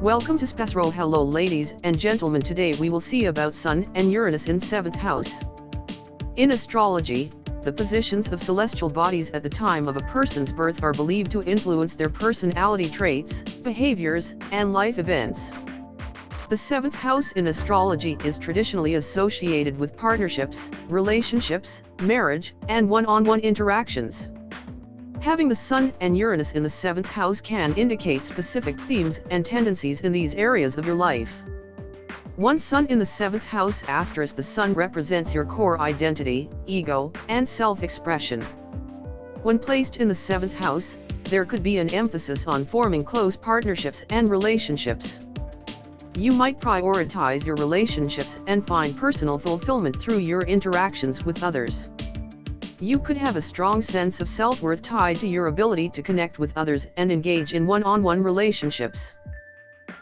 Welcome to SPASRO. Hello ladies and gentlemen, today we will see about Sun and Uranus in 7th house. In astrology, the positions of celestial bodies at the time of a person's birth are believed to influence their personality traits, behaviors, and life events. The 7th house in astrology is traditionally associated with partnerships, relationships, marriage, and one-on-one interactions. Having the Sun and Uranus in the 7th house can indicate specific themes and tendencies in these areas of your life. One Sun in the 7th house *, the Sun represents your core identity, ego, and self-expression. When placed in the 7th house, there could be an emphasis on forming close partnerships and relationships. You might prioritize your relationships and find personal fulfillment through your interactions with others. You could have a strong sense of self-worth tied to your ability to connect with others and engage in one-on-one relationships.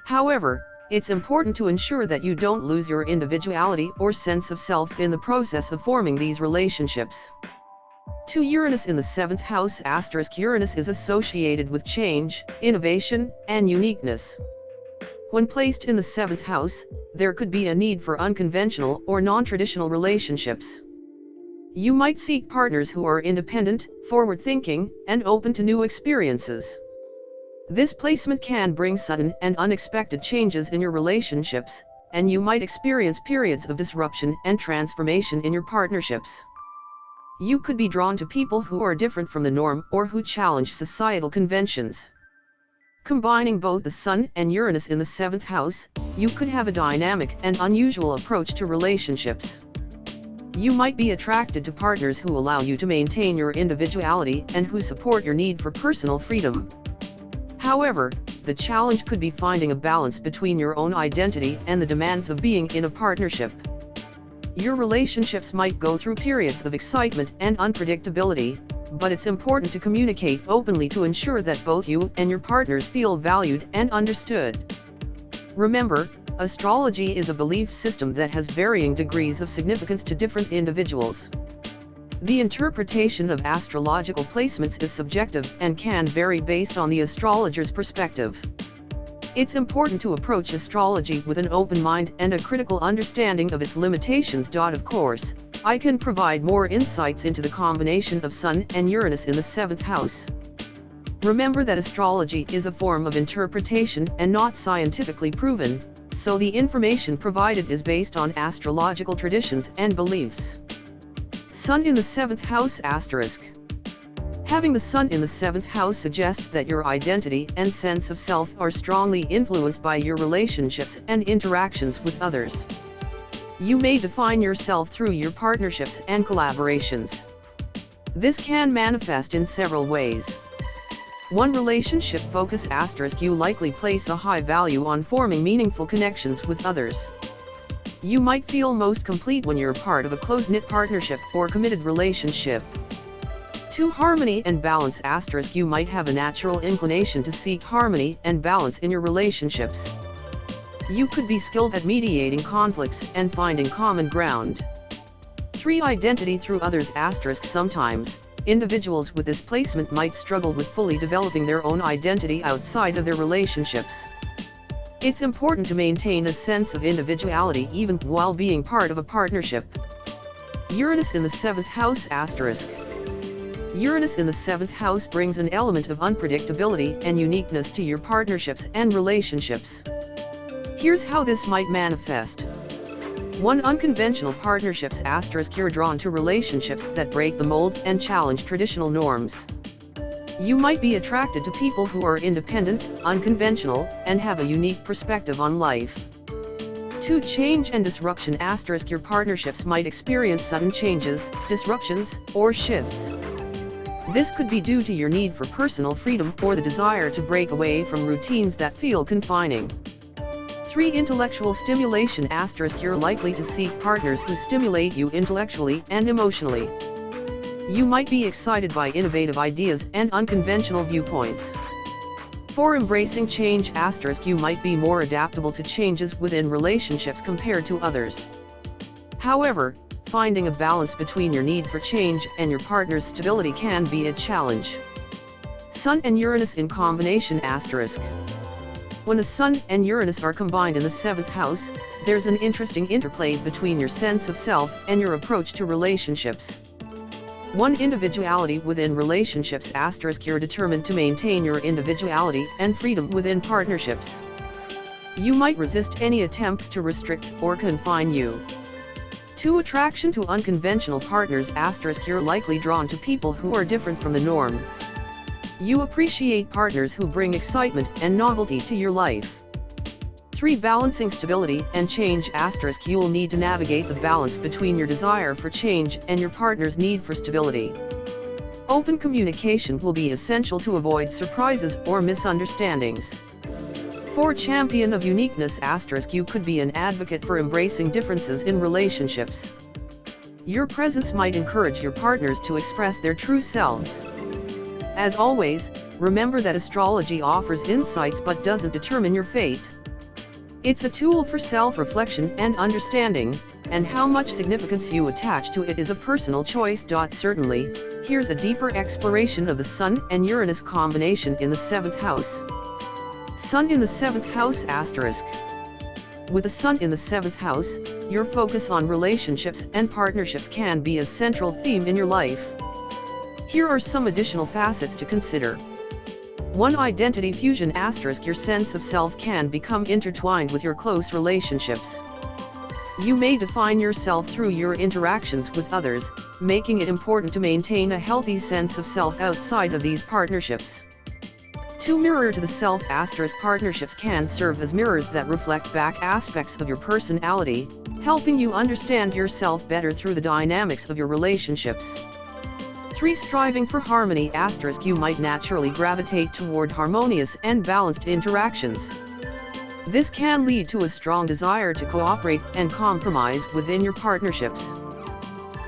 However, it's important to ensure that you don't lose your individuality or sense of self in the process of forming these relationships. 2 Uranus in the 7th house * Uranus is associated with change, innovation, and uniqueness. When placed in the 7th house, there could be a need for unconventional or non-traditional relationships. You might seek partners who are independent, forward-thinking, and open to new experiences. This placement can bring sudden and unexpected changes in your relationships, and you might experience periods of disruption and transformation in your partnerships. You could be drawn to people who are different from the norm or who challenge societal conventions. Combining both the Sun and Uranus in the 7th house, you could have a dynamic and unusual approach to relationships. You might be attracted to partners who allow you to maintain your individuality and who support your need for personal freedom. However, the challenge could be finding a balance between your own identity and the demands of being in a partnership. Your relationships might go through periods of excitement and unpredictability, but it's important to communicate openly to ensure that both you and your partners feel valued and understood. Remember, astrology is a belief system that has varying degrees of significance to different individuals. The interpretation of astrological placements is subjective and can vary based on the astrologer's perspective. It's important to approach astrology with an open mind and a critical understanding of its limitations. Of course, I can provide more insights into the combination of Sun and Uranus in the 7th house. Remember that astrology is a form of interpretation and not scientifically proven, so the information provided is based on astrological traditions and beliefs. Sun in the 7th house *. Having the Sun in the 7th house suggests that your identity and sense of self are strongly influenced by your relationships and interactions with others. You may define yourself through your partnerships and collaborations. This can manifest in several ways. One relationship focus * you likely place a high value on forming meaningful connections with others. You might feel most complete when you're part of a close-knit partnership or committed relationship. 2 Harmony and balance * you might have a natural inclination to seek harmony and balance in your relationships. You could be skilled at mediating conflicts and finding common ground. 3 Identity through others * sometimes, individuals with this placement might struggle with fully developing their own identity outside of their relationships. It's important to maintain a sense of individuality even while being part of a partnership. Uranus in the 7th house *. Uranus in the 7th house brings an element of unpredictability and uniqueness to your partnerships and relationships. Here's how this might manifest. 1 Unconventional partnerships * you're drawn to relationships that break the mold and challenge traditional norms. You might be attracted to people who are independent, unconventional, and have a unique perspective on life. 2 Change and disruption * your partnerships might experience sudden changes, disruptions, or shifts. This could be due to your need for personal freedom or the desire to break away from routines that feel confining. 3 Intellectual stimulation * you're likely to seek partners who stimulate you intellectually and emotionally. You might be excited by innovative ideas and unconventional viewpoints. 4 Embracing change * you might be more adaptable to changes within relationships compared to others. However, finding a balance between your need for change and your partner's stability can be a challenge. Sun and Uranus in combination *. When the Sun and Uranus are combined in the 7th house, there's an interesting interplay between your sense of self and your approach to relationships. One, individuality within relationships *, you're determined to maintain your individuality and freedom within partnerships. You might resist any attempts to restrict or confine you. 2, attraction to unconventional partners *, you're likely drawn to people who are different from the norm. You appreciate partners who bring excitement and novelty to your life. 3, balancing stability and change *, you'll need to navigate the balance between your desire for change and your partner's need for stability. Open communication will be essential to avoid surprises or misunderstandings. 4, champion of uniqueness *, you could be an advocate for embracing differences in relationships. Your presence might encourage your partners to express their true selves. As always, remember that astrology offers insights but doesn't determine your fate. It's a tool for self-reflection and understanding, and how much significance you attach to it is a personal choice. Certainly, here's a deeper exploration of the Sun and Uranus combination in the 7th house. Sun in the 7th house *. With the Sun in the 7th house, your focus on relationships and partnerships can be a central theme in your life. Here are some additional facets to consider. 1, identity fusion *, your sense of self can become intertwined with your close relationships. You may define yourself through your interactions with others, making it important to maintain a healthy sense of self outside of these partnerships. 2, mirror to the self *, partnerships can serve as mirrors that reflect back aspects of your personality, helping you understand yourself better through the dynamics of your relationships. 3, striving for harmony *, you might naturally gravitate toward harmonious and balanced interactions. This can lead to a strong desire to cooperate and compromise within your partnerships.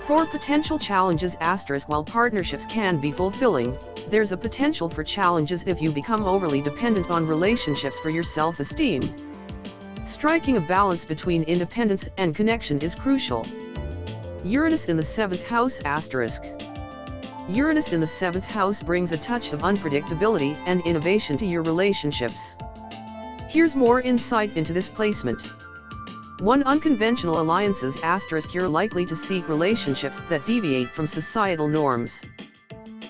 4, potential challenges *, while partnerships can be fulfilling, there's a potential for challenges if you become overly dependent on relationships for your self-esteem. Striking a balance between independence and connection is crucial. Uranus in the 7th house *. Uranus in the 7th house brings a touch of unpredictability and innovation to your relationships. Here's more insight into this placement. 1, unconventional alliances *, you're likely to seek relationships that deviate from societal norms.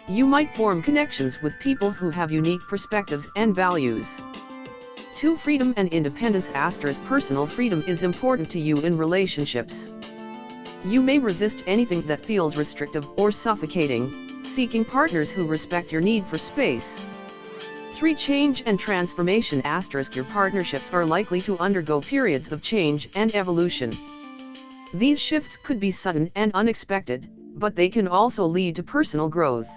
You might form connections with people who have unique perspectives and values. 2, freedom and independence *, personal freedom is important to you in relationships. You may resist anything that feels restrictive or suffocating, seeking partners who respect your need for space. 3, change and transformation *, your partnerships are likely to undergo periods of change and evolution. These shifts could be sudden and unexpected, but they can also lead to personal growth.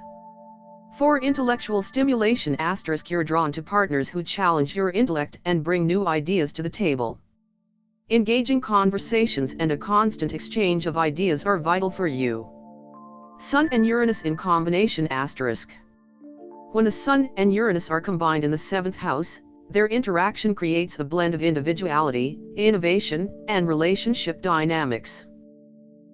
4, intellectual stimulation *, you're drawn to partners who challenge your intellect and bring new ideas to the table. Engaging conversations and a constant exchange of ideas are vital for you. Sun and Uranus in combination *. When the Sun and Uranus are combined in the 7th house, their interaction creates a blend of individuality, innovation, and relationship dynamics.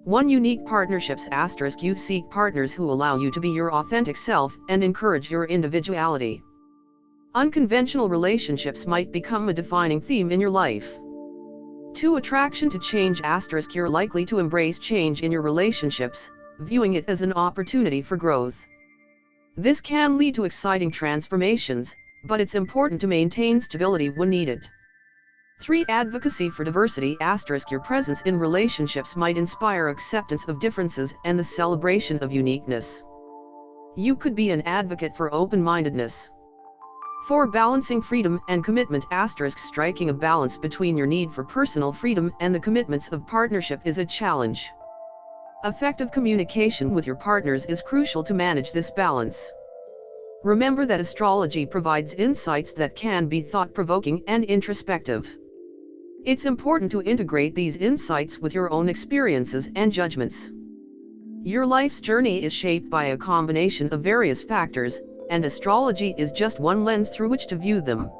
1, unique partnerships *, you seek partners who allow you to be your authentic self and encourage your individuality. Unconventional relationships might become a defining theme in your life. 2, attraction to change *, you're likely to embrace change in your relationships, viewing it as an opportunity for growth. This can lead to exciting transformations, but it's important to maintain stability when needed. 3, advocacy for diversity *, your presence in relationships might inspire acceptance of differences and the celebration of uniqueness. You could be an advocate for open-mindedness. 4, balancing freedom and commitment *, striking a balance between your need for personal freedom and the commitments of partnership is a challenge. Effective communication with your partners is crucial to manage this balance. Remember that astrology provides insights that can be thought-provoking and introspective. It's important to integrate these insights with your own experiences and judgments. Your life's journey is shaped by a combination of various factors, and astrology is just one lens through which to view them.